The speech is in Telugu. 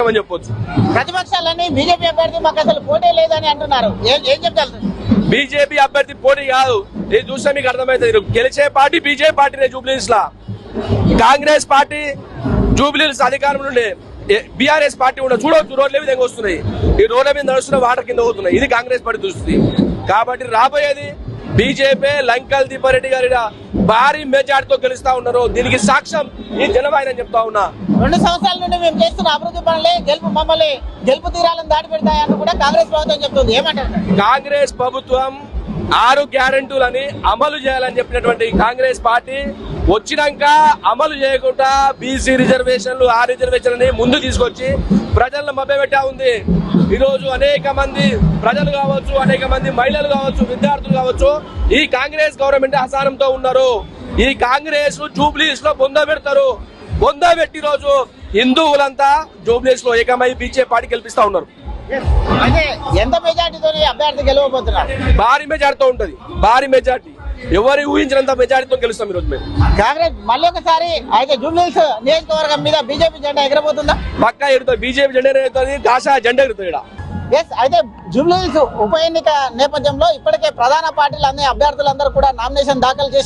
అని చెప్పొచ్చు. ప్రతిపక్షాలని బీజేపీ అభ్యర్థి మాకు అసలు పోటీ లేదని అంటున్నారు. ఏం చెప్తారు? బీజేపీ అభ్యర్థి పోటీ కాదు, ఇది చూస్తే మీకు అర్థమవుతుంది. గెలిచే పార్టీ బీజేపీ పార్టీనే. జూబ్లీహిల్స్ లా కాంగ్రెస్ పార్టీ జూబ్లీహిల్స్ అధికారంలో ఉండే బీఆర్ఎస్ పార్టీ కూడా చూడవచ్చు. రోడ్ల మీద వస్తున్నాయి, ఈ రోడ్ల మీద నడుస్తున్న వాటర్ కింద పోతున్నాయి. ఇది కాంగ్రెస్ పార్టీ చూస్తుంది. కాబట్టి రాబోయేది బీజేపీ. లంకల్ దీపారెడ్డి గారి భారీ మెజార్టీతో గెలుస్తా ఉన్నారు. దీనికి సాక్ష్యం ఈ జనవాహిని చెప్తా ఉన్నా. 2 సంవత్సరాల నుండి మేము చేస్తున్న అభివృద్ధి పనులే మమ్మల్ని గెలుపు తీరాలను దాటి పెడతాయని కూడా కాంగ్రెస్ ప్రభుత్వం చెప్తుంది. ఏమంటారు? కాంగ్రెస్ ప్రభుత్వం 6 గ్యారెంటీలని అమలు చేయాలని చెప్పినటువంటి కాంగ్రెస్ పార్టీ వచ్చినాక అమలు చేయకుండా బీసీ రిజర్వేషన్లు, ఆ రిజర్వేషన్లని ముందు తీసుకొచ్చి ప్రజలను మభ్యపెట్టా ఉంది. ఈ రోజు అనేక మంది ప్రజలు కావచ్చు, అనేక మంది మహిళలు కావచ్చు, విద్యార్థులు కావచ్చు, ఈ కాంగ్రెస్ గవర్నమెంట్ అసహనంతో ఉన్నారు. ఈ కాంగ్రెస్ జూబ్లీహిల్స్ లో బొంద పెడతారు. బొంద పెట్టి రోజు హిందువులంతా జూబ్లీహిల్స్ లో ఏకమై బీజేపీ పార్టీ గెలిపిస్తా ఉన్నారు. అంటే ఎంత మెజార్టీతో అభ్యర్థి గెలవబోతున్నారు? భారీ మెజార్టీతో ఉంటది. భారీ మెజార్టీ, ఎవరు ఊహించినంత మెజార్టీతో గెలుస్తాం ఈరోజు మేము. కాంగ్రెస్ మళ్ళీ ఒకసారి అయితే జూబ్లీహిల్స్ నియోజకవర్గం మీద బీజేపీ జెండా ఎగరబోతుందా? పక్కా ఎగురుతుంది. బీజేపీ జెండా ఎగురుతుంది, కాషాయ జెండా ఎగురుతుంది ఇక్కడ. అయితే జూబ్లీహిల్స్ ఉప ఎన్నిక నేపథ్యంలో ఇప్పటికే ప్రధాన పార్టీలు అన్ని అభ్యర్థులందరూ కూడా నామినేషన్ దాఖలు చేశారు.